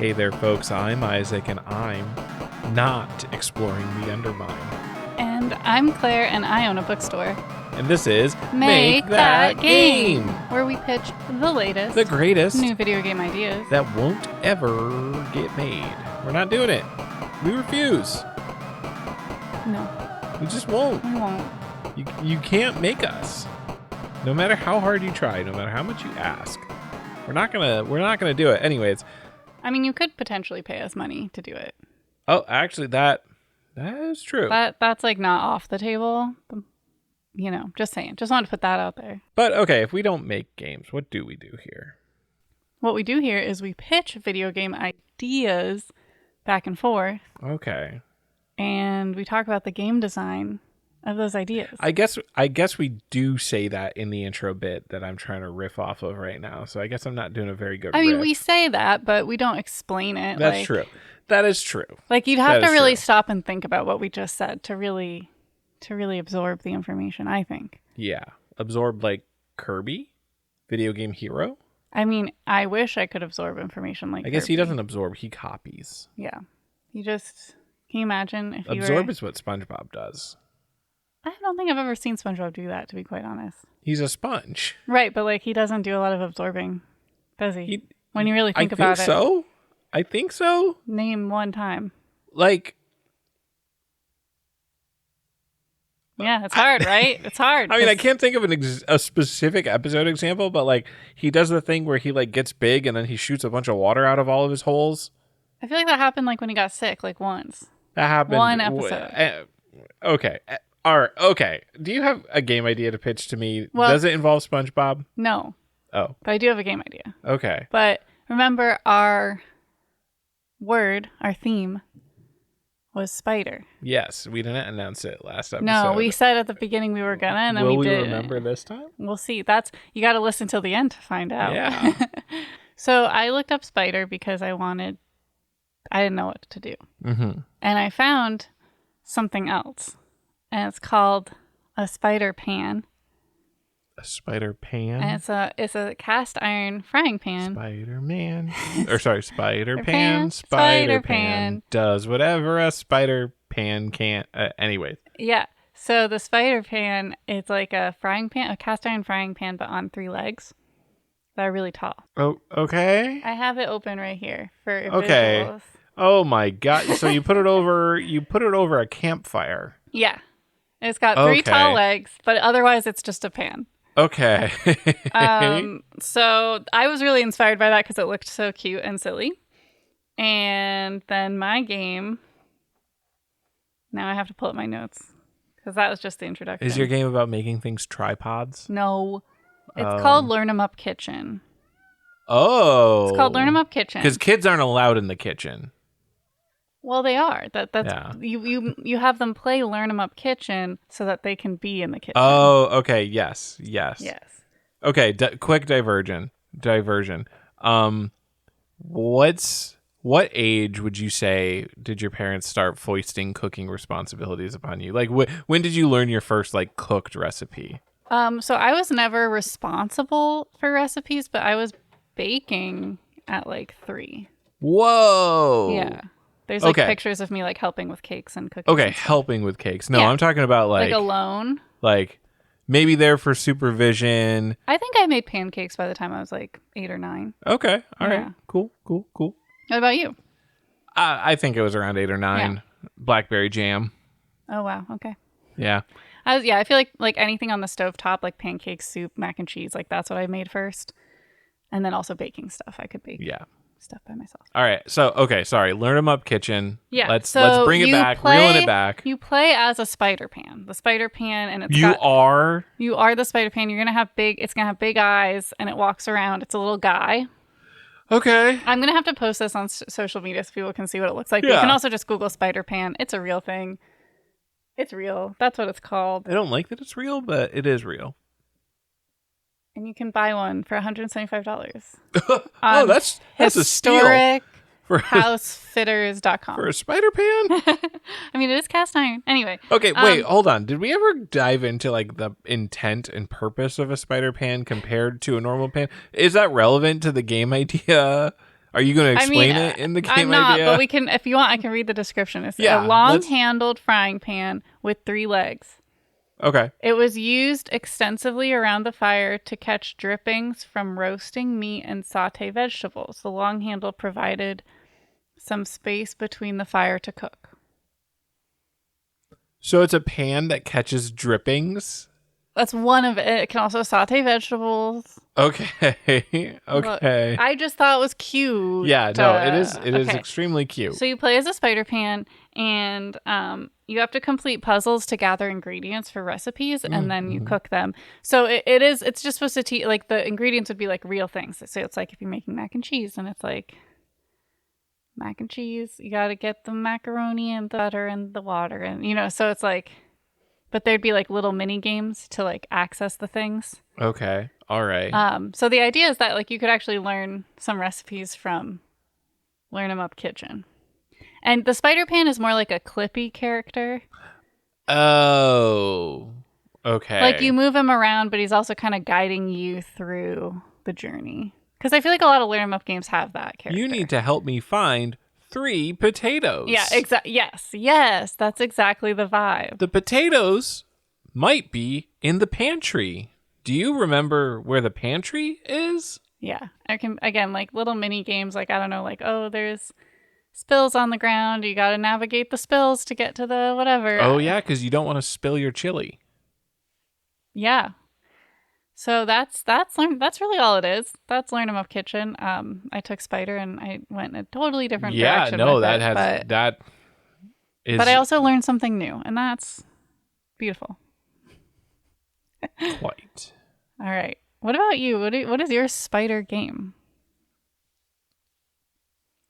Hey there, folks. I'm Isaac, and I'm not exploring the Undermine. And I'm Claire, and I own a bookstore. And this is Make That Game, where we pitch the latest, the greatest new video game ideas that won't ever get made. We're not doing it. We refuse. No, We just won't. we won't. You can't make us. No matter how hard you try, no matter how much you ask, we're not gonna do it. Anyways. I mean, you could potentially pay us money to do it. Oh, actually, that is true. That's like not off the table. You know, just saying. Just wanted to put that out there. But okay, if we don't make games, what do we do here? What we do here is we pitch video game ideas back and forth, Okay. and we talk about the game design of those ideas. I guess we do say that in the intro bit that I'm trying to riff off of right now. So I guess I'm not doing a very good I mean, riff. we say that, but we don't explain it. That's true. That is true. Like, you'd have to really true. stop and think about what we just said to really absorb the information, I think. Yeah. Absorb like Kirby, video game hero. I mean, I wish I could absorb information like I guess he Kirby. doesn't absorb, he copies. Yeah. Can you imagine if Absorb is what SpongeBob does. I don't think I've ever seen SpongeBob do that, to be quite honest. He's a sponge. Right, but like, he doesn't do a lot of absorbing, does he? When you really think I about think it. so. I think so. Name one time. Like, Yeah, it's hard, right? It's hard. I mean, I can't think of a specific episode example, but like he does the thing where he like gets big and then he shoots a bunch of water out of all of his holes. I feel like that happened like when he got sick, like once. That happened. One episode. Okay. All right. Okay. Do you have a game idea to pitch to me? Well, does it involve SpongeBob? No, Oh, but I do have a game idea. okay. But remember, our theme was spider. Yes, we didn't announce it last episode. No, we said at the beginning we were gonna, and then Will we didn't. remember this time? We'll see. You got to listen till the end to find out. Yeah. So I looked up spider because I didn't know what to do. Mm-hmm. And I found something else. And it's called a spider pan. A spider pan. And it's a cast iron frying pan. Spider-Man. Spider-Pan. Pan, Spider-Pan does whatever a spider pan can't. Anyways. Yeah. So the spider pan, it's like a frying pan, a cast iron frying pan, but on 3 legs that are really tall. Oh, okay. I have it open right here for Okay. visuals. Oh my god. So you put it over a campfire. Yeah. It's got 3 tall Okay. legs, but otherwise it's just a pan. Okay. So I was really inspired by that because it looked so cute and silly. And then my game, now I have to pull up my notes because that was just the introduction. Is your game about making things tripods? No. It's called Learn 'em Up Kitchen. Oh. It's called Learn 'em Up Kitchen. Because kids aren't allowed in the kitchen. Well, they are. That's Yeah. you have them play Learn 'em Up Kitchen so that they can be in the kitchen. Oh, okay. Yes. Yes. Okay. Quick diversion. What age would you say did your parents start foisting cooking responsibilities upon you? Like, when did you learn your first like cooked recipe? So I was never responsible for recipes, but I was baking at like 3. Whoa. Yeah. There's like Okay. pictures of me like helping with cakes and cookies. Okay, and stuff. helping with cakes. No, Yeah. I'm talking about Like alone. like maybe there for supervision. I think I made pancakes by the time I was like 8 or 9. Okay, all right, Yeah. cool. What about you? I think it was around 8 or 9. Blackberry jam. Oh wow. Okay. Yeah. I feel like anything on the stovetop, like pancakes, soup, mac and cheese, like that's what I made first. And then also baking stuff. I could bake Yeah. stuff by myself. All right. So, okay, sorry. Learn 'em up kitchen. Yeah. Let's so bring it you back. play- Reeling it back. You play as a spider pan. The spider pan, and it's You are you are the spider pan. It's gonna have big eyes, and it walks around. It's a little guy. okay. I'm gonna have to post this on social media so people can see what it looks like. You Yeah. can also just Google spider pan. It's a real thing. It's real. That's what it's called. I don't like that it's real, but it is real. And you can buy one for $175. Oh, that's a steal Historic for housefitters.com. for a spider pan. I mean, it is cast iron. Anyway. Okay, wait, hold on. Did we ever dive into like the intent and purpose of a spider pan compared to a normal pan? Is that relevant to the game idea Are you going to I mean, explain it in the game I'm not, idea? but we can, if you want, I can read the description. It's Yeah, a long-handled frying pan with 3 legs. Okay. It was used extensively around the fire to catch drippings from roasting meat and saute vegetables. The long handle provided some space between the fire to cook. So it's a pan that catches drippings? That's one of it. It can also saute vegetables. Okay. Look, Okay. I just thought it was cute. Yeah, no, it is Okay. extremely cute. So you play as a spider pan, and you have to complete puzzles to gather ingredients for recipes, and then you cook them. So it's just supposed to teach, like, the ingredients would be like real things. So it's like if you're making mac and cheese, and it's like mac and cheese, you got to get the macaroni and the butter and the water, and so it's like, but there'd be like little mini games to like access the things. Okay. All right. So the idea is that like you could actually learn some recipes from Learn 'em Up Kitchen. And the spider pan is more like a Clippy character. Oh. Okay. Like you move him around, but he's also kind of guiding you through the journey. Because I feel like a lot of Learn 'em Up games have that character. You need to help me find 3 potatoes. Yeah, exactly. Yes, that's exactly the vibe. The potatoes might be in the pantry. Do you remember where the pantry is? Yeah, I can, again, like little mini games, like, I don't know, like, oh, there's spills on the ground. You got to navigate the spills to get to the whatever. Oh, yeah, because you don't want to spill your chili. Yeah. So that's really all it is. That's Learn 'em Up Kitchen. I took Spider and I went in a totally different direction. Yeah, no, with that it, has that is. But I also learned something new, and that's beautiful. quite. All right. What about you? What is your Spider game?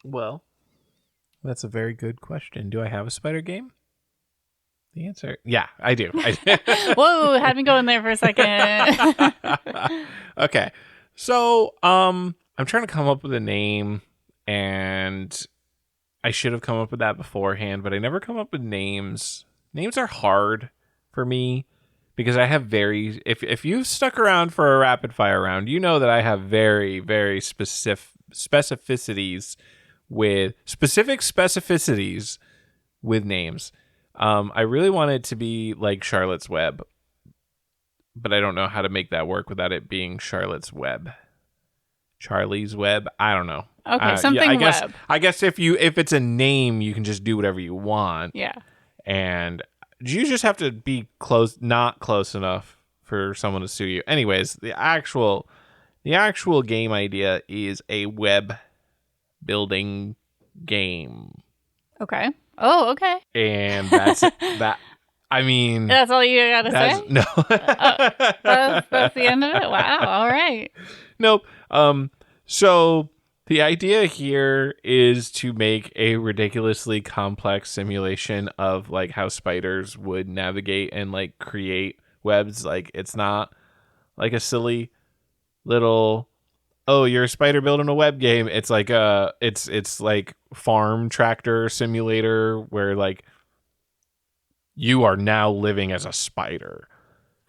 Well, that's a very good question. Do I have a spider game? The answer, yeah, I do. Whoa, had me going there for a second. Okay, so I'm trying to come up with a name, and I should have come up with that beforehand, but I never come up with names. Names are hard for me because I have if you've stuck around for a rapid fire round, you know that I have very, very specific specificities with names. I really want it to be like Charlotte's Web, but I don't know how to make that work without it being Charlotte's Web. Charlie's Web. I don't know. Okay, something web. web. I guess if it's a name, you can just do whatever you want. Yeah. And you just have to be not close enough for someone to sue you. Anyways, the actual game idea is a web building game. Okay. Oh, okay. And that's that. I mean, That's all you gotta say? no. That's the end of it? Wow. All right. Nope. So the idea here is to make a ridiculously complex simulation of like how spiders would navigate and like create webs. Like it's not like a silly little, oh, you're a spider building a web game. It's like it's like farm tractor simulator where like you are now living as a spider.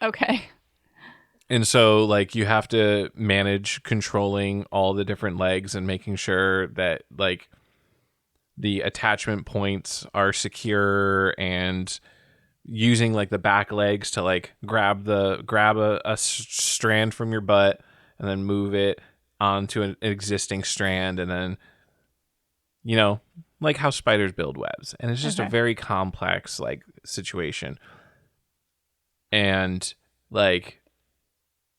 Okay. And so, like, you have to manage controlling all the different legs and making sure that, like, the attachment points are secure and using, like, the back legs to, like, grab a strand from your butt and then move it onto an existing strand and then, you know, like how spiders build webs. And it's just a very complex, like, situation. And, like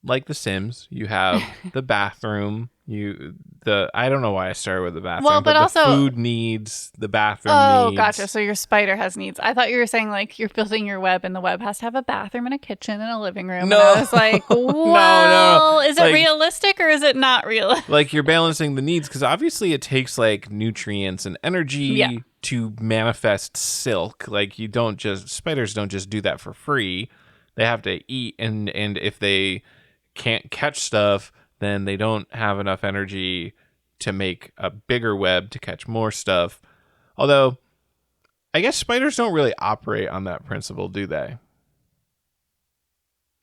The Sims, you have the bathroom. I don't know why I started with the bathroom. Well, but also the food needs, the bathroom Oh, needs. gotcha. So your spider has needs. I thought you were saying like you're building your web, and the web has to have a bathroom and a kitchen and a living room. No. And I was like, well, is it Like- realistic or is it not real? Like you're balancing the needs because obviously it takes like nutrients and energy to manifest silk. Like spiders don't just do that for free. They have to eat, and if they can't catch stuff, then they don't have enough energy to make a bigger web to catch more stuff. Although, I guess spiders don't really operate on that principle, do they?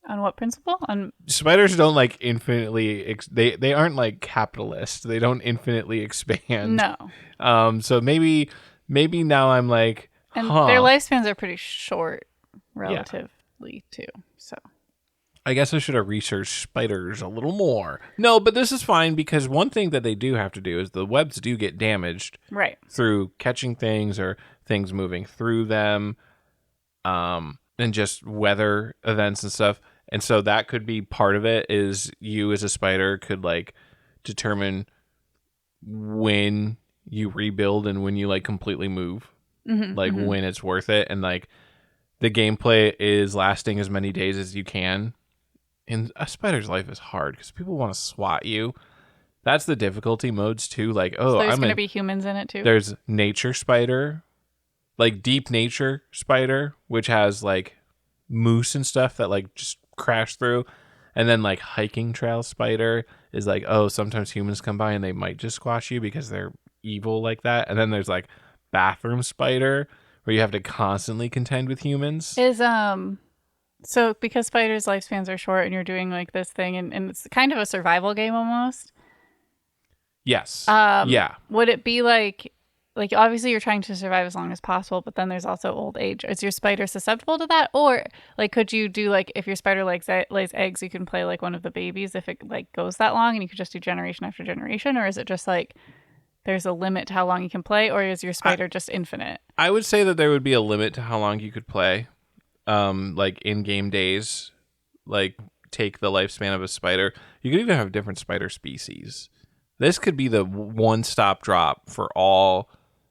On what principle? On Spiders don't like infinitely. They aren't like capitalist. They don't infinitely expand. no. So maybe now I'm like, And their huh. lifespans are pretty short, relatively, too. So I guess I should have researched spiders a little more. No, but this is fine because one thing that they do have to do is the webs do get damaged right. through catching things or things moving through them, and just weather events and stuff. And so that could be part of it. Is you as a spider could like determine when you rebuild and when you like completely move, like when it's worth it, and like the gameplay is lasting as many days as you can. And a spider's life is hard because people want to swat you. That's the difficulty modes too. Like, So there's going to be humans in it too. There's nature spider, like deep nature spider, which has like moose and stuff that like just crash through. And then like hiking trail spider is like, oh, sometimes humans come by and they might just squash you because they're evil like that. And then there's like bathroom spider where you have to constantly contend with humans. So because spiders' lifespans are short and you're doing like this thing and it's kind of a survival game almost. Yes. Yeah. Would it be like obviously you're trying to survive as long as possible, but then there's also old age. Is your spider susceptible to that? Or like could you do like if your spider lays eggs, you can play like one of the babies if it like goes that long and you could just do generation after generation? Or is it just like there's a limit to how long you can play, or is your spider just infinite? I would say that there would be a limit to how long you could play. Like in-game days, like take the lifespan of a spider. You could even have different spider species. This could be the one-stop drop for all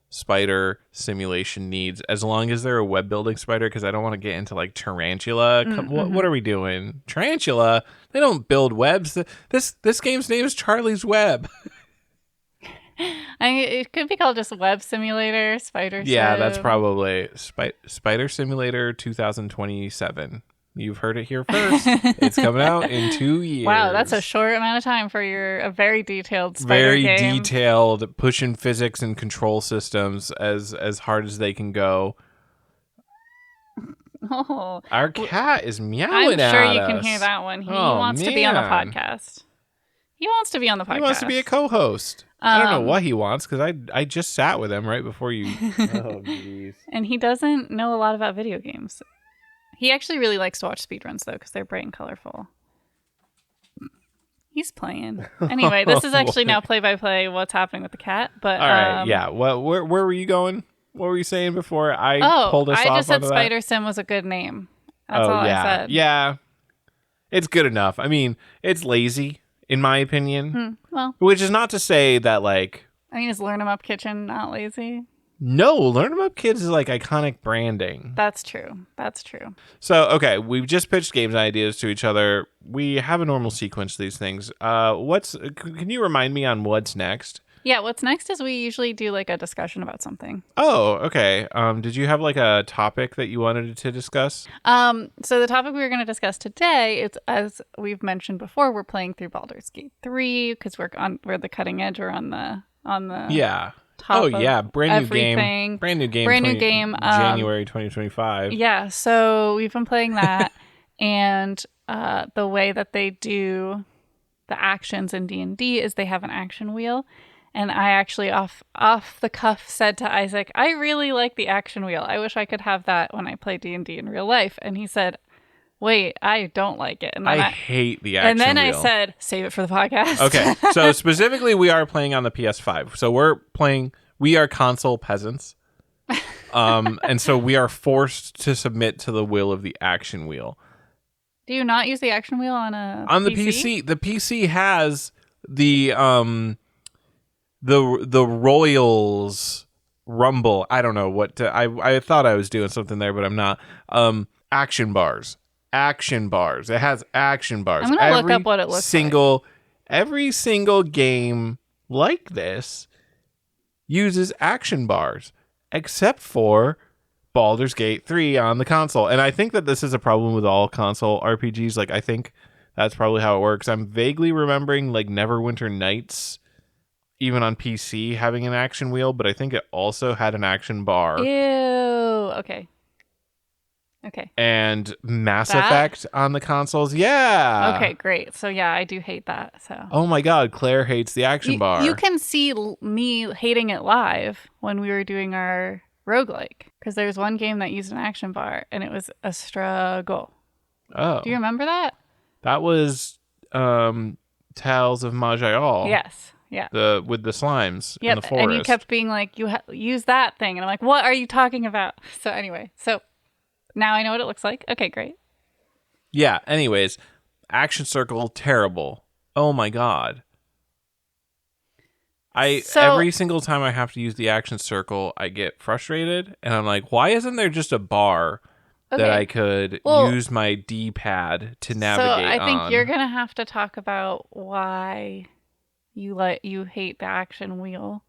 spider simulation needs, as long as they're a web-building spider, because I don't want to get into like tarantula. What are we doing? Tarantula? They don't build webs. This game's name is Charlie's Web. I mean, it could be called just Web Simulator, Spider Sim. Yeah, that's probably Spider Simulator 2027. You've heard it here first. It's coming out in 2 years. Wow, that's a short amount of time for a very detailed spider game. Very detailed, pushing physics and control systems as hard as they can go. Oh, our cat is meowing at us. I'm sure you can hear that one. He wants to be on the podcast. He wants to be on the podcast. He wants to be a co-host. I don't know what he wants because I just sat with him right before you. Oh, jeez. And he doesn't know a lot about video games. He actually really likes to watch speedruns, though, because they're bright and colorful. He's playing. Anyway, this is actually now play-by-play what's happening with the cat. But all right, yeah. Well, where were you going? What were you saying before I pulled us off? I just said that? Spider Sim was a good name. That's all yeah. I said. Yeah. It's good enough. I mean, it's lazy, in my opinion. Well, which is not to say that, like... I mean, is Learn 'em Up Kitchen not lazy? No, Learn 'em Up Kids is like iconic branding. That's true. That's true. So, okay, we've just pitched games ideas to each other. We have a normal sequence to these things. Can you remind me on what's next? Yeah, what's next is we usually do like a discussion about something. Oh, okay. Did you have like a topic that you wanted to discuss? So the topic we were going to discuss today is, as we've mentioned before, we're playing through Baldur's Gate 3 because we're the cutting edge. We're on the yeah. Top oh yeah, brand new game. January 2025. Yeah, so we've been playing that, and the way that they do the actions in D&D is they have an action wheel. And I actually off the cuff said to Isaac, I really like the action wheel. I wish I could have that when I play D&D in real life. And he said, wait, I don't like it. And then I hate the action wheel. And then I said, save it for the podcast. Okay, so specifically we are playing on the PS5. So we are console peasants. And so we are forced to submit to the will of the action wheel. Do you not use the action wheel on the PC? The PC has the Royals Rumble. I don't know what I thought I was doing something there, but I'm not. Action bars. It has action bars. I'm gonna look up what it looks like. Every single game like this uses action bars, except for Baldur's Gate 3 on the console. And I think that this is a problem with all console RPGs. Like, I think that's probably how it works. I'm vaguely remembering like Neverwinter Nights, even on PC, having an action wheel, but I think it also had an action bar. Ew. Okay. Okay. And Mass That? Effect on the consoles. Yeah. Okay, great. So yeah, I do hate that. So Oh my God, Claire hates the action bar. you can see me hating it live when we were doing our roguelike, because there's one game that used an action bar and it was a struggle. Oh. Do you remember that? That was Tales of Majayal. Yes. Yeah. With the slimes in Yep. the forest. And you kept being like, use that thing. And I'm like, what are you talking about? So anyway, so now I know what it looks like. Okay, great. Yeah, anyways, action circle, terrible. Oh my God. Every single time I have to use the action circle, I get frustrated. And I'm like, why isn't there just a bar that I could use my D-pad to navigate on? So I think you're going to have to talk about why you hate the action wheel.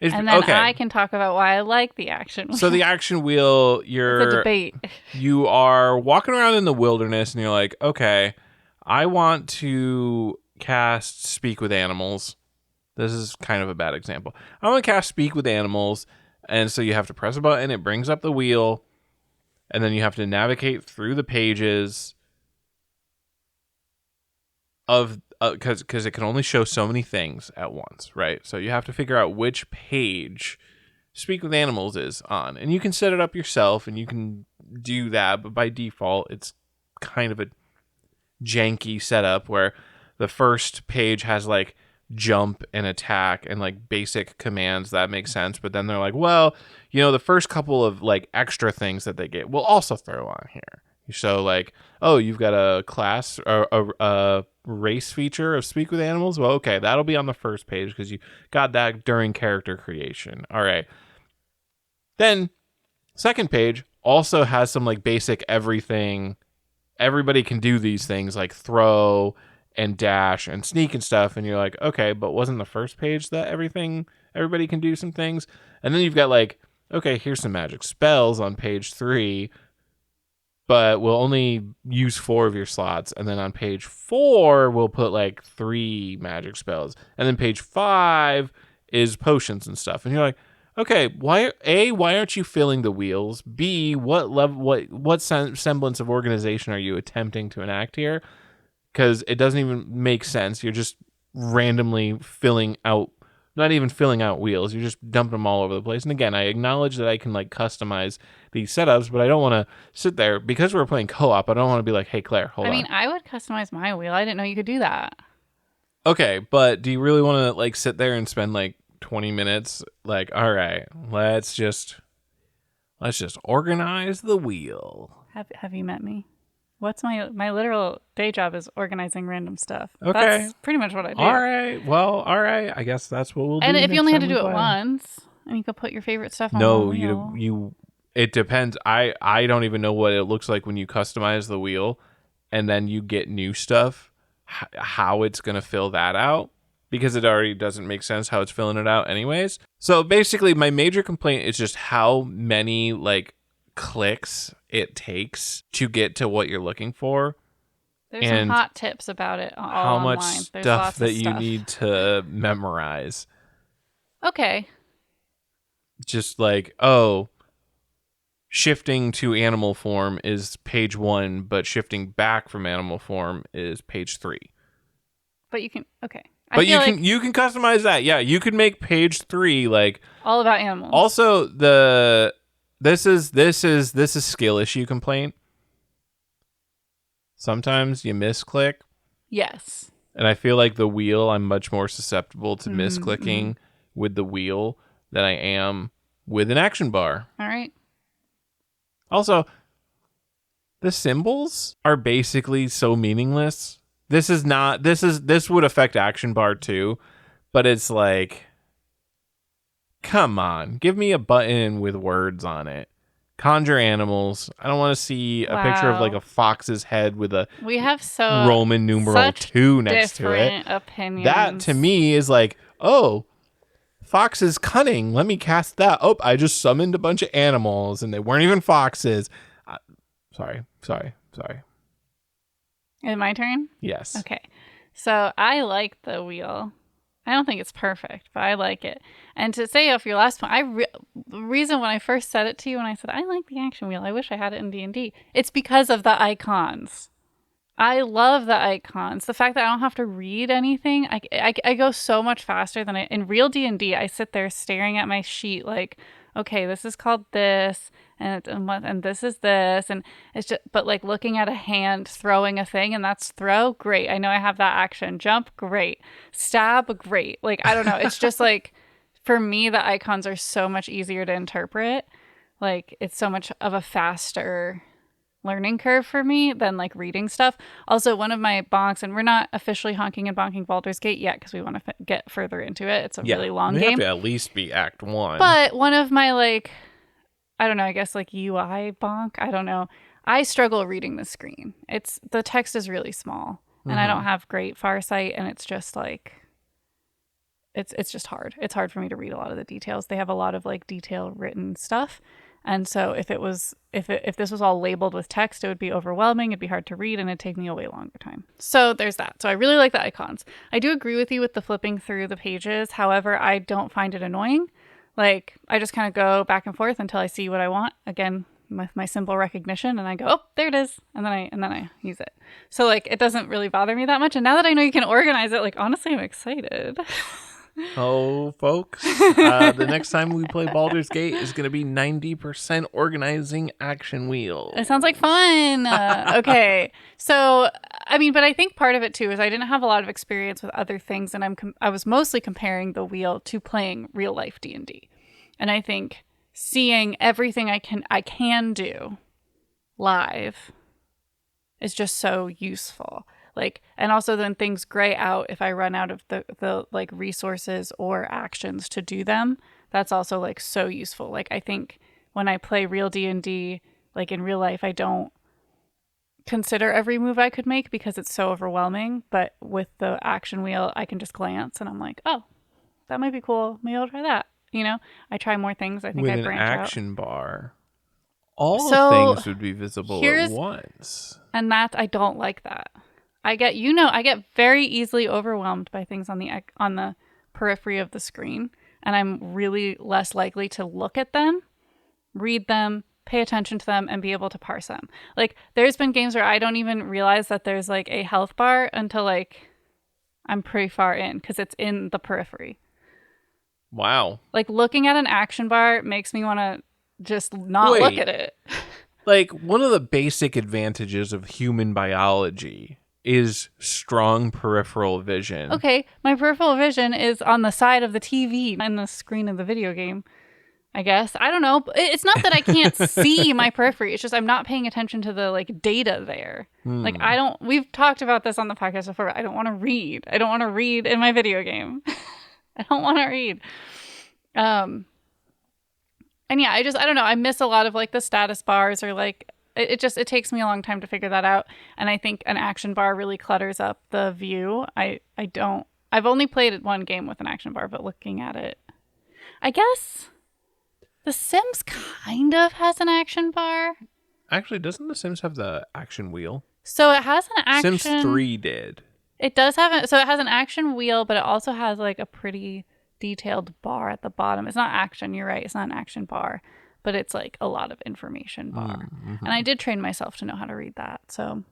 And then I can talk about why I like the action wheel. So the action wheel, it's a debate. You are walking around in the wilderness and you're like, okay, I want to cast Speak with Animals. This is kind of a bad example. I want to cast Speak with Animals. And so you have to press a button. It brings up the wheel. And then you have to navigate through the pages of because it can only show so many things at once, right? So you have to figure out which page Speak with Animals is on, and you can set it up yourself, and you can do that. But by default, it's kind of a janky setup where the first page has like jump and attack and like basic commands that make sense. But then they're like, well, the first couple of like extra things that they get, we'll also throw on here. So like, oh, you've got a class or a race feature of Speak with Animals. Well, okay, that'll be on the first page because you got that during character creation. All right. Then second page also has some like basic everything. Everybody can do these things like throw and dash and sneak and stuff. And you're like, okay, but wasn't the first page that everybody can do some things? And then you've got like, okay, here's some magic spells on page 3. But we'll only use 4 of your slots. And then on page 4, we'll put like 3 magic spells. And then page 5 is potions and stuff. And you're like, okay, why aren't you filling the wheels? B, what semblance of organization are you attempting to enact here? Because it doesn't even make sense. You're just randomly not even filling out wheels. You're just dumping them all over the place. And again, I acknowledge that I can like customize these setups, but I don't want to sit there because we're playing co-op. I don't want to be like, hey, Claire, hold on. I mean, I would customize my wheel. I didn't know you could do that. Okay, but do you really want to like sit there and spend like 20 minutes? Like, all right, let's just organize the wheel. Have you met me? What's my literal day job is organizing random stuff. Okay. That's pretty much what I do. All right. Well, all right. I guess that's what we'll do. And if you only had to do it once, and you could put your favorite stuff on the wheel. you it depends. I don't even know what it looks like when you customize the wheel and then you get new stuff, how it's going to fill that out, because it already doesn't make sense how it's filling it out anyways. So basically my major complaint is just how many like clicks it takes to get to what you're looking for. There's some hot tips about it all how online. much There's stuff that you need to memorize. Okay. Just like, shifting to animal form is page 1, but shifting back from animal form is page 3. But you can, okay. But you can customize that. Yeah, you could make page 3 like all about animals. Also, this is skill issue complaint. Sometimes you misclick. Yes. And I feel like the wheel, I'm much more susceptible to misclicking with the wheel than I am with an action bar. All right. Also, the symbols are basically so meaningless. This would affect action bar too, but it's like, come on, give me a button with words on it. Conjure animals. I don't want to see a picture of like a fox's head with a Roman numeral 2 next to it. Opinions. That to me is like, oh, fox is cunning. Let me cast that. Oh, I just summoned a bunch of animals and they weren't even foxes. Sorry. Is it my turn? Yes. Okay. So I like the wheel. I don't think it's perfect, but I like it. And to say off your last point, the reason when I first said it to you, when I said I like the action wheel, I wish I had it in D&D. It's because of the icons. I love the icons. The fact that I don't have to read anything, I go so much faster than in real D&D. I sit there staring at my sheet like, okay, this is called this, and this is this, and it's just. But like looking at a hand throwing a thing, and that's throw, great. I know I have that action. Jump, great. Stab, great. Like I don't know. It's just like for me, the icons are so much easier to interpret. Like it's so much of a faster learning curve for me than like reading stuff. Also, one of my bonks, and we're not officially honking and bonking Baldur's Gate yet because we want to get further into it. It's a really long game. Have to at least be Act 1. But one of my like, I don't know, I guess like UI bonk. I don't know. I struggle reading the screen. The text is really small, and I don't have great farsight, and it's just like, it's just hard. It's hard for me to read a lot of the details. They have a lot of like detail written stuff. And so if this was all labeled with text, it would be overwhelming. It'd be hard to read, and it'd take me a way longer time. So there's that. So I really like the icons. I do agree with you with the flipping through the pages. However, I don't find it annoying. Like I just kind of go back and forth until I see what I want. Again, with my symbol recognition, and I go, oh, there it is, and then I use it. So like it doesn't really bother me that much. And now that I know you can organize it, like honestly, I'm excited. Oh, folks, the next time we play Baldur's Gate is going to be 90% organizing action wheel. It sounds like fun. Okay. So, I mean, but I think part of it too is I didn't have a lot of experience with other things, and I was mostly comparing the wheel to playing real life D&D. And I think seeing everything I can do live is just so useful. Like, and also then things gray out if I run out of the like resources or actions to do them. That's also like so useful. Like I think when I play real D&D, like in real life, I don't consider every move I could make because it's so overwhelming. But with the action wheel, I can just glance and I'm like, oh, that might be cool. Maybe I'll try that. You know, I try more things. I think I branch out. With an action bar, all things would be visible at once. And I don't like that. I get very easily overwhelmed by things on the periphery of the screen, and I'm really less likely to look at them, read them, pay attention to them, and be able to parse them. Like there's been games where I don't even realize that there's like a health bar until like I'm pretty far in because it's in the periphery. Wow. Like looking at an action bar makes me want to just not look at it. Like one of the basic advantages of human biology is strong peripheral vision. Okay, my peripheral vision is on the side of the TV and the screen of the video game, I guess. I don't know. It's not that I can't see my periphery. It's just I'm not paying attention to the like data there. Like we've talked about this on the podcast before. I don't want to read. I don't want to read in my video game. I don't want to read. And yeah, I don't know. I miss a lot of like the status bars or like it takes me a long time to figure that out. And I think an action bar really clutters up the view. I've only played one game with an action bar, but looking at it, I guess The Sims kind of has an action bar. Actually, doesn't The Sims have the action wheel? So it has an action. Sims 3 did. It does have it. So it has an action wheel, but it also has like a pretty detailed bar at the bottom. It's not action. You're right. It's not an action bar. But it's like a lot of information bar. And I did train myself to know how to read that. So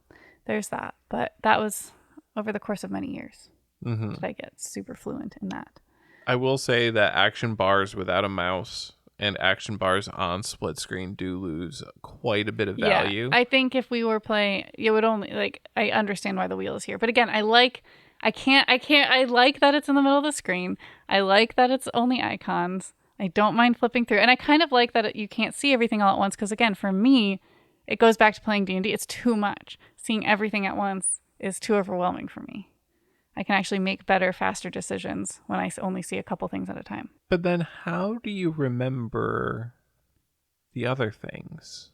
there's that. But that was over the course of many years. Did I get super fluent in that? I will say that action bars without a mouse and action bars on split screen do lose quite a bit of value. Yeah, I think if we were playing, it would only like, I understand why the wheel is here. But again, I like that it's in the middle of the screen. I like that it's only icons. I don't mind flipping through. And I kind of like that you can't see everything all at once. Because again, for me, it goes back to playing D&D. It's too much. Seeing everything at once is too overwhelming for me. I can actually make better, faster decisions when I only see a couple things at a time. But then how do you remember the other things?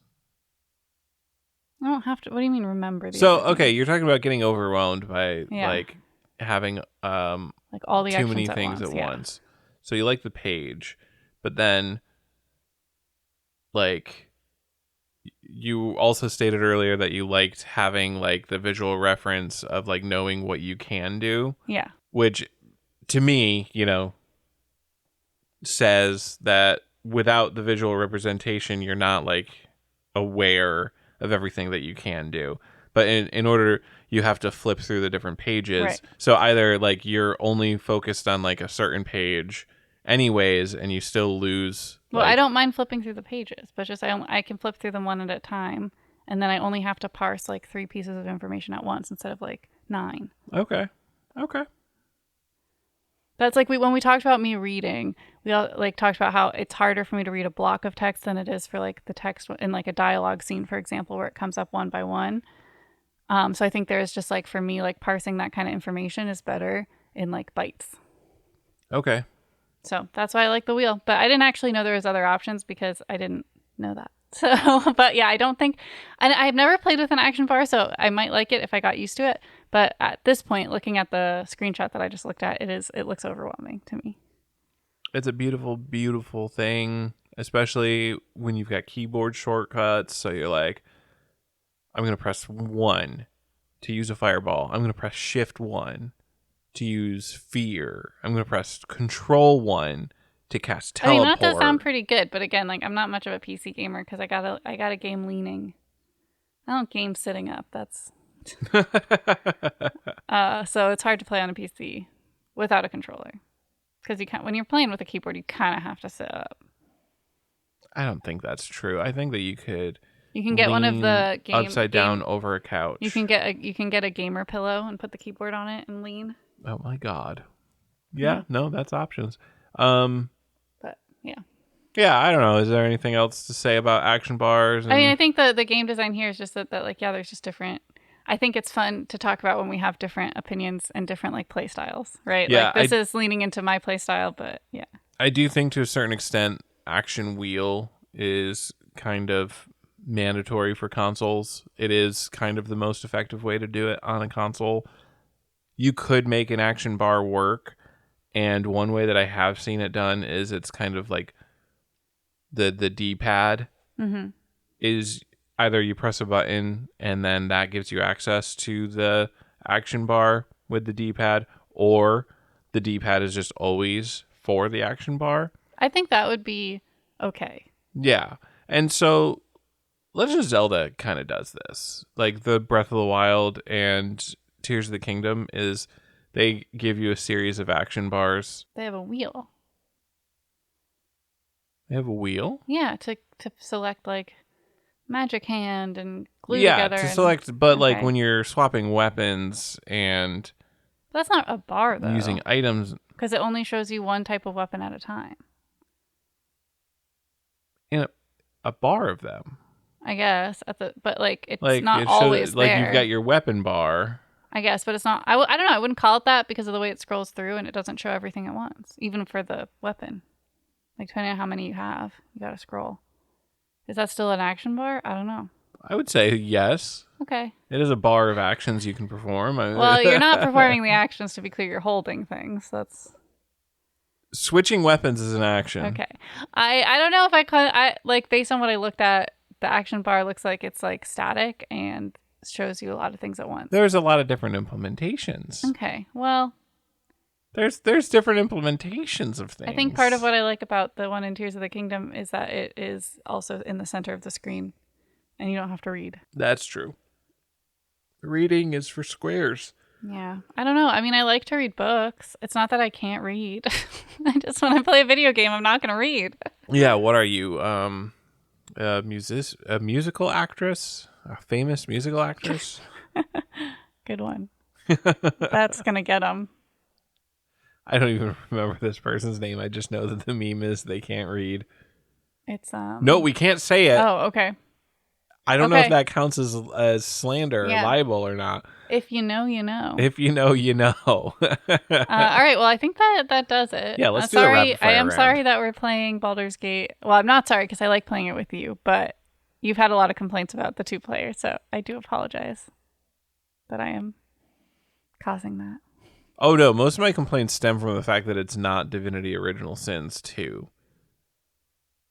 I don't have to. What do you mean remember the other things? Okay, you're talking about getting overwhelmed by like having like all the too many things at once. once. So you like the page, but then like you also stated earlier that you liked having like the visual reference of like knowing what you can do. Yeah. Which to me, says that without the visual representation, you're not like aware of everything that you can do. But in order, you have to flip through the different pages. Right. So either like you're only focused on like a certain page anyways, and you still lose. Well, I don't mind flipping through the pages, but just I can flip through them one at a time. And then I only have to parse like 3 pieces of information at once instead of like 9. Okay. That's like when we talked about me reading, we all like talked about how it's harder for me to read a block of text than it is for like the text in like a dialogue scene, for example, where it comes up one by one. So I think there's just like for me, like parsing that kind of information is better in like bytes. Okay. So that's why I like the wheel. But I didn't actually know there was other options because I didn't know that. So, but yeah, I don't think, and I've never played with an action bar, so I might like it if I got used to it. But at this point, looking at the screenshot that I just looked at, it looks overwhelming to me. It's a beautiful, beautiful thing, especially when you've got keyboard shortcuts. So you're like, I'm going to press 1 to use a fireball. I'm going to press shift 1 to use fear. I'm going to press control 1 to cast teleport. I mean, that does sound pretty good, but again, like I'm not much of a PC gamer because I got a game leaning. I don't game sitting up. That's so it's hard to play on a PC without a controller because you can't. When you're playing with a keyboard, you kind of have to sit up. I don't think that's true. I think that you could. You can get one of the upside down over a couch. You can get a gamer pillow and put the keyboard on it and lean. Oh my god. Yeah, no, that's options. But yeah. Yeah, I don't know. Is there anything else to say about action bars? I mean, I think the game design here is just that like, yeah, there's just different. I think it's fun to talk about when we have different opinions and different like play styles, right? Yeah, like this is leaning into my play style, but yeah. I do think to a certain extent, action wheel is kind of mandatory for consoles. It is kind of the most effective way to do it on a console. You could make an action bar work, and one way that I have seen it done is it's kind of like the D-pad is either you press a button and then that gives you access to the action bar with the D-pad, or the D-pad is just always for the action bar. I think that would be okay. Yeah. And so Legend of Zelda kind of does this. Like the Breath of the Wild and Tears of the Kingdom is they give you a series of action bars. They have a wheel. They have a wheel? Yeah, to select like magic hand and glue together. Yeah, to select, but like when you're swapping weapons and that's not a bar though. Using items. Because it only shows you one type of weapon at a time. In a bar of them. I guess but like it's like not always like there. You've got your weapon bar. I guess, but it's not. I don't know. I wouldn't call it that because of the way it scrolls through and it doesn't show everything at once, even for the weapon. Like depending on how many you have, you got to scroll. Is that still an action bar? I don't know. I would say yes. Okay. It is a bar of actions you can perform. Well, you're not performing the actions, to be clear. You're holding things. That's switching weapons is an action. Okay. I don't know if I like based on what I looked at, the action bar looks like it's like static and shows you a lot of things at once. There's a lot of different implementations. Okay. Well, there's different implementations of things. I think part of what I like about the one in Tears of the Kingdom is that it is also in the center of the screen and you don't have to read. That's true. Reading is for squares. Yeah. I don't know. I mean, I like to read books. It's not that I can't read. I just when I play a video game, I'm not going to read. Yeah. What are you? A musical actress? A famous musical actress? Good one. That's going to get them. I don't even remember this person's name. I just know that the meme is they can't read. It's No, we can't say it. Oh, okay. I don't know if that counts as slander or libel or not. If you know, you know. If you know, you know. All right. Well, I think that does it. Yeah, let's do the rapid fire I am round. sorry that we're playing Baldur's Gate. Well, I'm not sorry because I like playing it with you, but you've had a lot of complaints about the 2 players, so I do apologize that I am causing that. Oh, no. Most of my complaints stem from the fact that it's not Divinity Original Sins 2,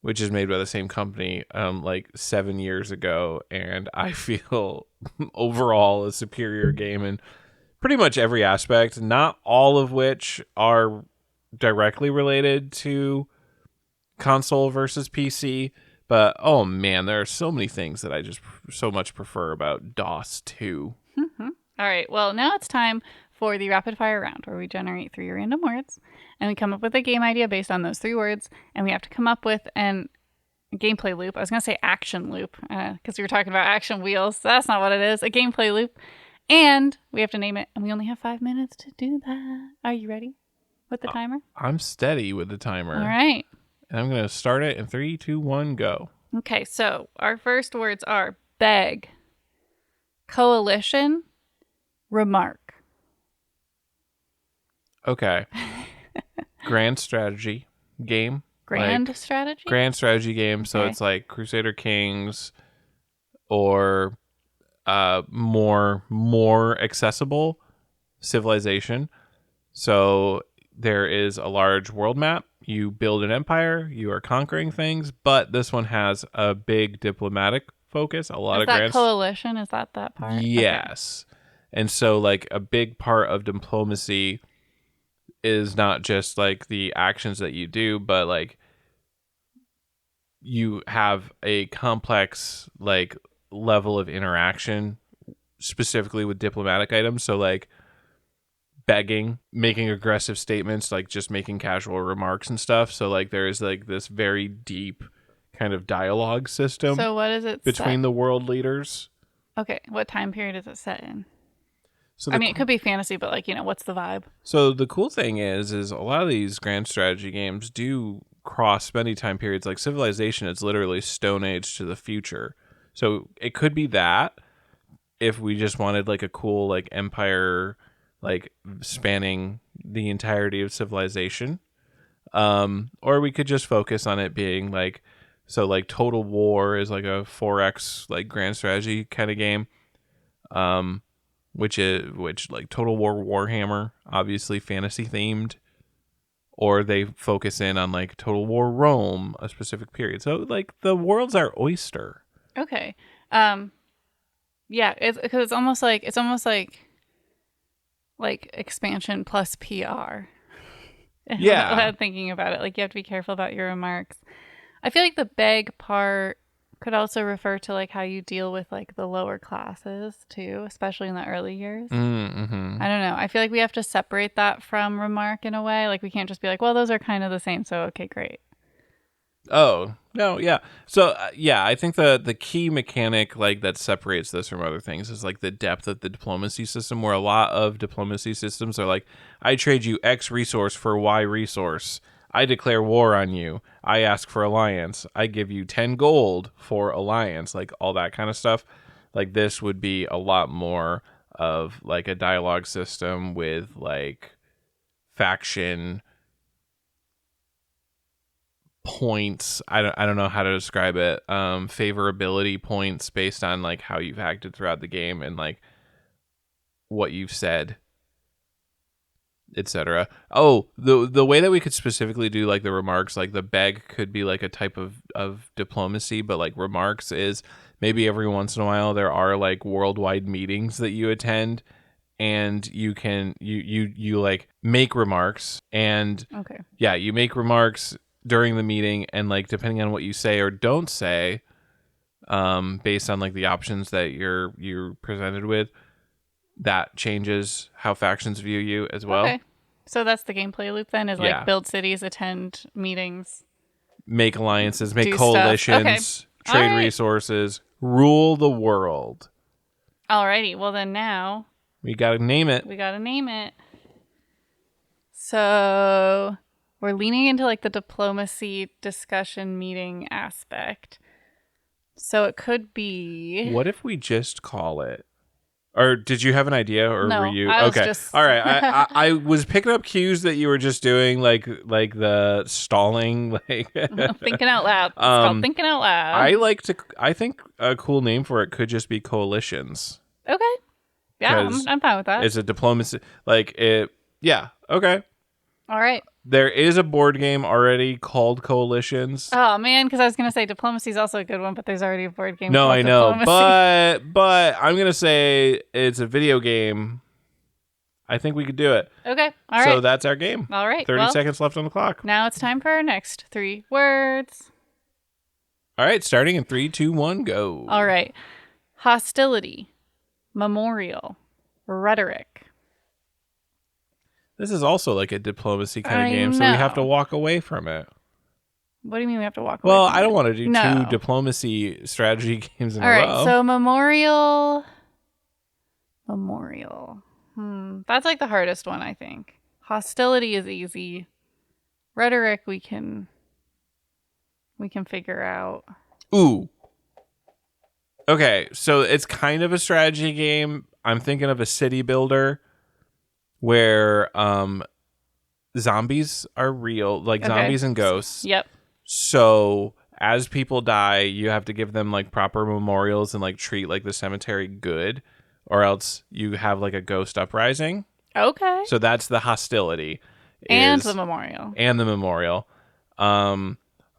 which is made by the same company like 7 years ago, and I feel overall a superior game. And pretty much every aspect, not all of which are directly related to console versus PC. But, oh man, there are so many things that I just so much prefer about DOS 2. All right. Well, now it's time for the rapid fire round where we generate 3 random words and we come up with a game idea based on those 3 words. And we have to come up with a gameplay loop. I was going to say action loop because we were talking about action wheels. That's not what it is. A gameplay loop. And we have to name it. And we only have 5 minutes to do that. Are you ready with the timer? I'm steady with the timer. All right. And I'm going to start it in 3, 2, 1, go. Okay, so our first words are beg, coalition, remark. Okay. Grand strategy game. Grand strategy? Grand strategy game. So it's like Crusader Kings or more accessible Civilization. So there is a large world map. You build an empire. You are conquering things. But this one has a big diplomatic focus. A lot is of that coalition? Is that part? Yes. Okay. And so like a big part of diplomacy is not just like the actions that you do, but like you have a complex like level of interaction specifically with diplomatic items. So like begging, making aggressive statements, like just making casual remarks and stuff. So like there is like this very deep kind of dialogue system. So what is it between the world leaders? Okay, what time period is it set in? So I mean, it could be fantasy, but like, what's the vibe? So the cool thing is a lot of these grand strategy games do cross many time periods. Like Civilization is literally Stone Age to the future. So it could be that if we just wanted like a cool like empire like spanning the entirety of Civilization. Or we could just focus on it being like, so like Total War is like a 4X like grand strategy kind of game. Which like Total War Warhammer, obviously fantasy themed, or they focus in on like Total War Rome, a specific period. So like the worlds are oyster. Okay. Yeah, it's almost like expansion plus PR. Yeah. I'm thinking about it. Like you have to be careful about your remarks. I feel like the beg part could also refer to like how you deal with like the lower classes too, especially in the early years. Mm-hmm. I don't know. I feel like we have to separate that from remark in a way. Like we can't just be like, well, those are kind of the same. So, okay, great. Oh, no. Yeah. So, I think the key mechanic like that separates this from other things is like the depth of the diplomacy system, where a lot of diplomacy systems are like, I trade you X resource for Y resource. I declare war on you. I ask for alliance. I give you 10 gold for alliance, like all that kind of stuff. Like this would be a lot more of like a dialogue system with like faction points. I don't know how to describe it. Favorability points based on like how you've acted throughout the game and like what you've said, etc. Oh, the way that we could specifically do like the remarks, like the beg could be like a type of diplomacy, but like remarks is maybe every once in a while there are like worldwide meetings that you attend and you can you like make remarks and you make remarks during the meeting, and like depending on what you say or don't say, based on like the options that you're presented with, that changes how factions view you as well. Okay. So that's the gameplay loop then, is like build cities, attend meetings, make alliances, make coalitions, trade resources, rule the world. Alrighty. Well, then now we got to name it. So we're leaning into like the diplomacy discussion meeting aspect. So it could be... What if we just call it? Or did you have an idea, or no, were you okay? Just... All right, I was picking up cues that you were just doing, like the stalling, like thinking out loud. It's called thinking out loud. I think a cool name for it could just be coalitions. Okay, yeah, I'm fine with that. It's a diplomacy, like it. Yeah, okay. All right. There is a board game already called Coalitions. Oh man, because I was gonna say diplomacy is also a good one, but there's already a board game. No, called I know, Diplomacy. but I'm gonna say it's a video game I think we could do it. Okay. All right. So that's our game. All right. 30 seconds left on the clock. Now it's time for our next 3 words. All right. Starting in 3, 2, 1, go. All right. Hostility. Memorial. Rhetoric. This is also like a diplomacy kind of game, know. so we have to walk away from it. What do you mean we have to walk away Well, from I don't it? want to do No. 2 diplomacy strategy games in All a right. row. So memorial. That's like the hardest one, I think. Hostility is easy. Rhetoric we can figure out. Ooh. Okay, so it's kind of a strategy game. I'm thinking of a city builder where zombies are real, like zombies and ghosts. Yep. So as people die, you have to give them like proper memorials and like treat like the cemetery good, or else you have like a ghost uprising. Okay. So that's the hostility. And the memorial. And the memorial.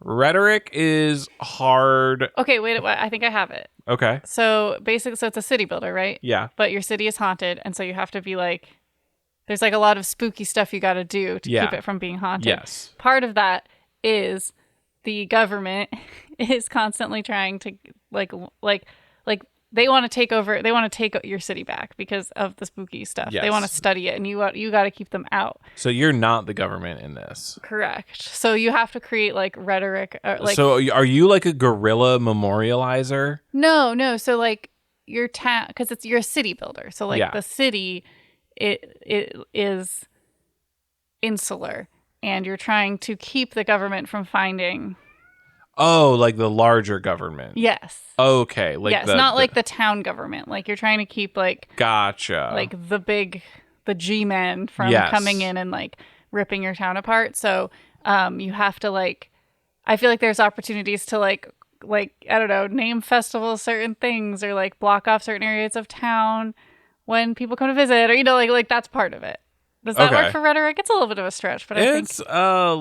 Rhetoric is hard. Okay, wait, I think I have it. Okay. So basically, it's a city builder, right? Yeah. But your city is haunted, and so you have to be like, there's like a lot of spooky stuff you got to do to keep it from being haunted. Yes. Part of that is the government is constantly trying to like they want to take over. They want to take your city back because of the spooky stuff. Yes. They want to study it, and you got to keep them out. So you're not the government in this. Correct. So you have to create like rhetoric. So are you like a guerrilla memorializer? No. So like your town, because you're a city builder. So like the city, it is insular, and you're trying to keep the government from finding. Oh, like the larger government. Yes. Okay. Like yes, not like the town government. Like you're trying to keep like. Gotcha. Like the G-men from coming in and like ripping your town apart. So you have to like, I feel like there's opportunities to like I don't know, name festivals certain things, or like block off certain areas of town when people come to visit, or like that's part of it. Does that work for rhetoric? It's a little bit of a stretch, but I think it's a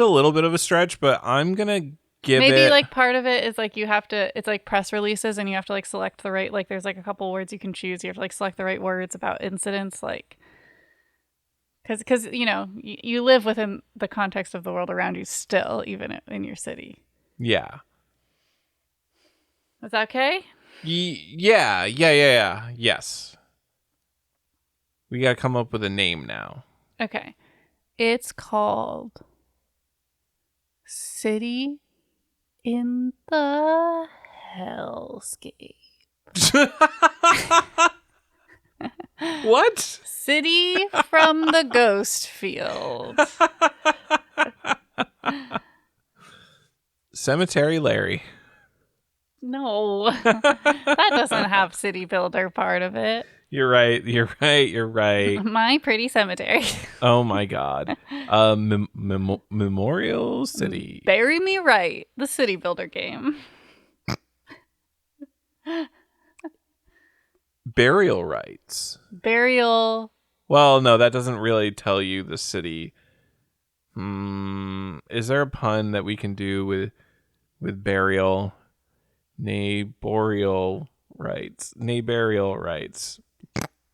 little bit of a stretch, but I'm gonna give it. Maybe like part of it is like you have to. It's like press releases, and you have to like select the right. Like there's like a couple words you can choose. You have to like select the right words about incidents, like because you live within the context of the world around you still, even in your city. Yeah. Is that okay? Yeah. Yes. We gotta come up with a name now. Okay, it's called City in the Hellscape. What? City from the Ghost Field. Cemetery Larry. No, that doesn't have city builder part of it. You're right. My Pretty Cemetery. Oh my God. Memorial City. Bury Me Right, the city builder game. Burial rights. Burial. Well, no, that doesn't really tell you the city. Is there a pun that we can do with burial? Nay, burial rights.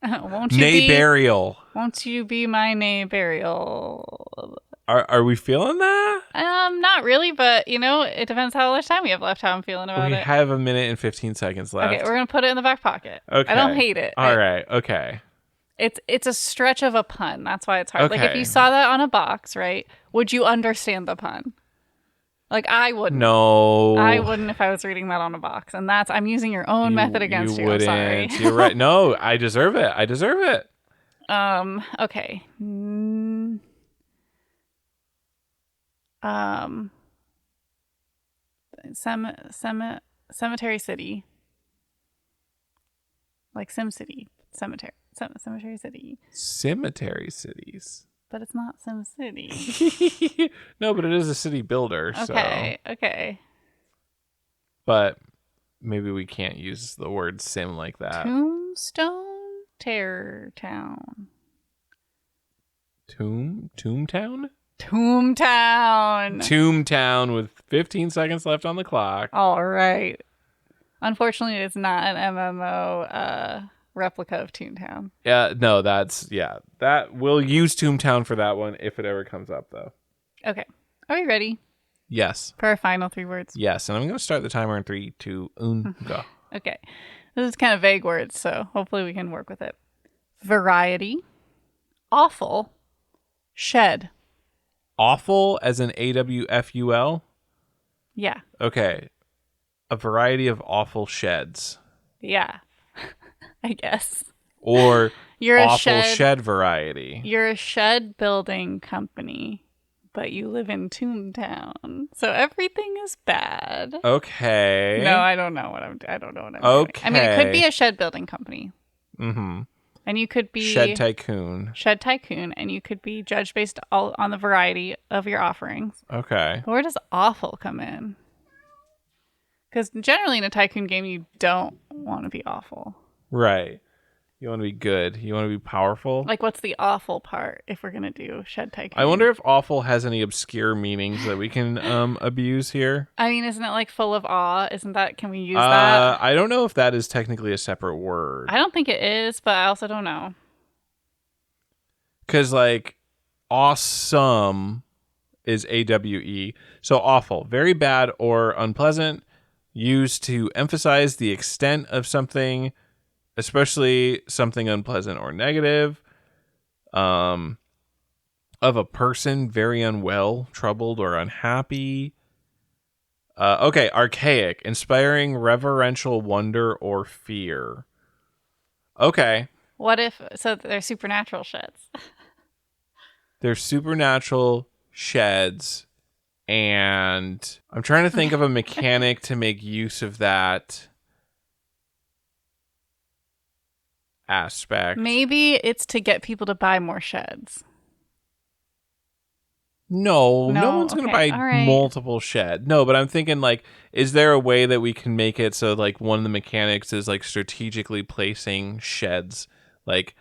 Won't you nay burial. Won't you be my nay burial? Are we feeling that? Not really, but it depends how much time we have left. How I'm feeling about it. We have a minute and 15 seconds left. Okay, we're gonna put it in the back pocket. Okay, I don't hate it. All right. Okay. It's a stretch of a pun. That's why it's hard. Okay. Like if you saw that on a box, right? Would you understand the pun? Like I wouldn't. No. I wouldn't if I was reading that on a box. And I'm using your own method against you. Wouldn't. I'm sorry. You're right. No, I deserve it. Okay. Cemetery City. Like Sim City. Cemetery City. Cemetery cities. But it's not Sim City. No, but it is a city builder. Okay. So. Okay. But maybe we can't use the word sim like that. Tombstone Terror Town. Toontown? Toontown with 15 seconds left on the clock. All right. Unfortunately, it's not an MMO replica of Toontown. Yeah, no, that we'll use Toontown for that one if it ever comes up, though. Okay. Are we ready Yes. for our final 3 words? Yes, and I'm going to start the timer in 3, 2, 1, go. Okay. This is kind of vague words, so hopefully we can work with it. Variety, awful, shed. Awful as in AWFUL? Yeah. Okay. A variety of awful sheds. Yeah. I guess. Or You're awful a shed variety. You're a shed building company, but you live in Toontown, so everything is bad. Okay. No, I don't know what I'm doing. Okay. I mean, it could be a shed building company. Mm-hmm. And you could be Shed Tycoon. And you could be judged based on the variety of your offerings. Okay. But where does awful come in? Because generally in a tycoon game, you don't want to be awful. Right. You want to be good. You want to be powerful. Like, what's the awful part if we're going to do Shed Tycoon? I wonder if awful has any obscure meanings that we can abuse here. I mean, isn't it like full of awe? Can we use that? I don't know if that is technically a separate word. I don't think it is, but I also don't know. Because, like, awesome is AWE. So awful, very bad or unpleasant, used to emphasize the extent of something, especially something unpleasant or negative, of a person, very unwell, troubled, or unhappy. Okay, archaic, inspiring reverential wonder or fear. Okay. What if, so they're supernatural sheds. They're supernatural sheds, and I'm trying to think of a mechanic to make use of that aspect. Maybe it's to get people to buy more sheds. No one's going to buy multiple shed. No, but I'm thinking, like, is there a way that we can make it so, like, one of the mechanics is, like, strategically placing sheds, like,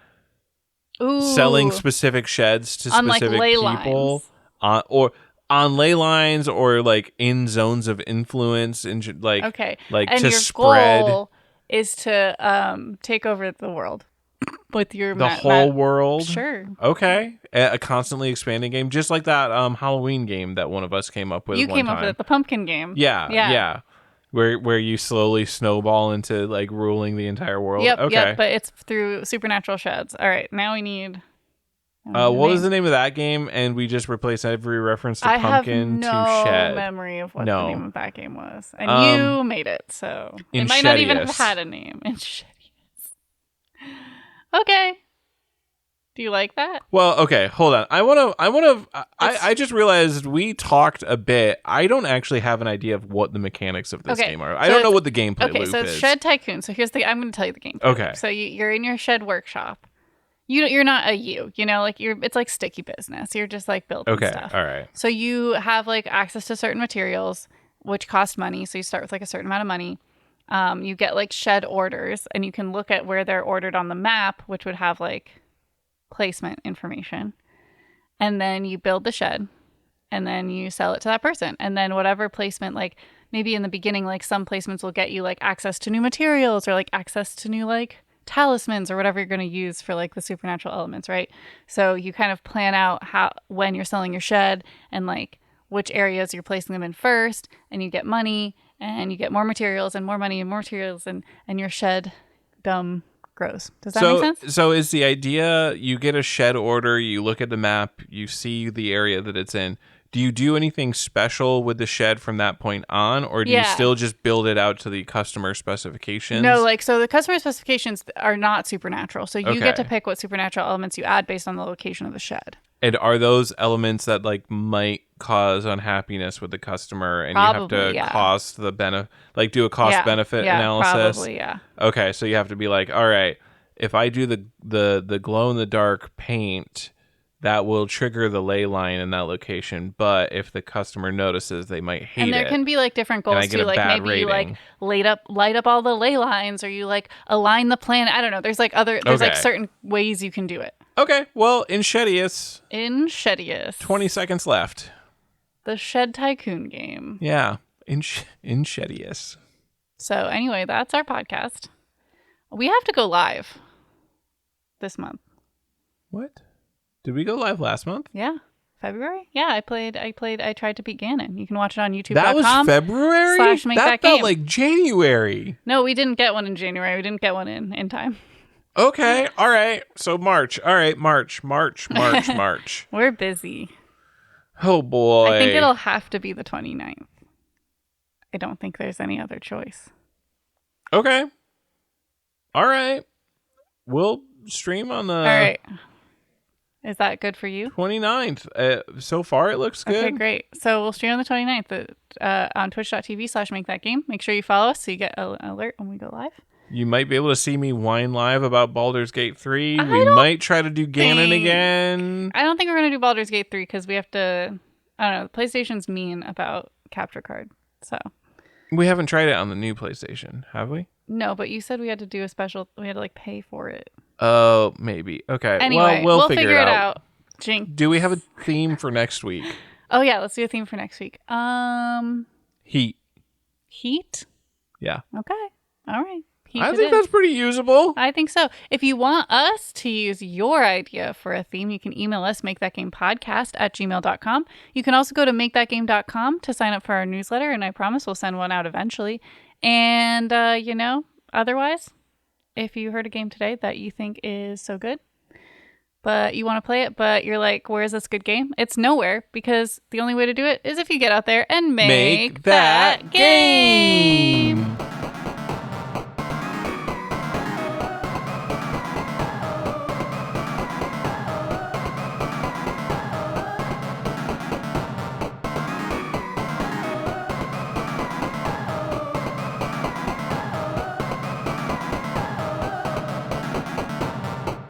selling specific sheds to specific people, or on ley lines, or, like, in zones of influence, and like, like, and to your spread. Goal is to take over the world. With your whole world? Sure. Okay. A constantly expanding game, just like that Halloween game that one of us came up with. You came up with it, the pumpkin game. Yeah. Where you slowly snowball into, like, ruling the entire world. Yep, but it's through supernatural sheds. All right, now we need... what was the name of that game? And we just replaced every reference to pumpkin to shed. I have no memory of what the name of that game was. And you made it, so... It might not even have had a name. Okay. Do you like that? Well, okay, hold on. I just realized we talked a bit. I don't actually have an idea of what the mechanics of this game are. I don't know what the gameplay loop is. Okay, so it's Shed Tycoon. So I'm going to tell you the gameplay. Okay. Loop. So you're in your shed workshop. You're not like it's like sticky business. You're just like building stuff. All right. So you have like access to certain materials, which cost money. So you start with like a certain amount of money. You get like shed orders, and you can look at where they're ordered on the map, which would have like placement information. And then you build the shed, and then you sell it to that person. And then whatever placement, like maybe in the beginning, like some placements will get you like access to new materials, or like access to new like talismans, or whatever you're going to use for like the supernatural elements, right? So you kind of plan out when you're selling your shed, and like which areas you're placing them in first, and you get money. And you get more materials and more money and more materials, and your shed grows. Does that make sense? So is the idea you get a shed order, you look at the map, you see the area that it's in. Do you do anything special with the shed from that point on, or do you still just build it out to the customer specifications? No, so the customer specifications are not supernatural. So you get to pick what supernatural elements you add based on the location of the shed. And are those elements that like might cause unhappiness with the customer, and probably, you have to cost the benefit, like do a cost benefit analysis? Probably, yeah. Okay, so you have to be like, all right, if I do the glow in the dark paint, that will trigger the ley line in that location. But if the customer notices, they might hate it. And there can be like different goals too. Like maybe rating. You like light up all the ley lines, or you like align the planet. I don't know. There's like like certain ways you can do it. Okay, well, in Shedius. 20 seconds left. The Shed Tycoon game. Yeah, in Shedius. So anyway, that's our podcast. We have to go live this month. What? Did we go live last month? Yeah. February? Yeah, I tried to beat Ganon. You can watch it on YouTube.com. That was February? That felt game. like January. No, we didn't get one in January. We didn't get one in time. Okay. All right. So March. All right. March. We're busy. Oh, boy. I think it'll have to be the 29th. I don't think there's any other choice. Okay. All right. We'll stream on the... All right. Is that good for you? 29th. So far, it looks good. Okay, great. So we'll stream on the 29th on twitch.tv/makethatgame. Make sure you follow us so you get an alert when we go live. You might be able to see me whine live about Baldur's Gate 3. We might try to do Ganon again. I don't think we're going to do Baldur's Gate 3 because we have to... I don't know. PlayStation's mean about capture card. So we haven't tried it on the new PlayStation, have we? No, but you said we had to do a special... We had to pay for it. Oh, maybe. Okay. Anyway, well, we'll figure it out. Jinx. Do we have a theme for next week? Oh, yeah. Let's do a theme for next week. Heat. Heat? Yeah. Okay. All right. I think that's pretty usable. I think so. If you want us to use your idea for a theme, you can email us, makethatgamepodcast@gmail.com. You can also go to makethatgame.com to sign up for our newsletter, and I promise we'll send one out eventually. And, otherwise, if you heard a game today that you think is so good, but you want to play it, but you're like, where's this good game? It's nowhere, because the only way to do it is if you get out there and make that game.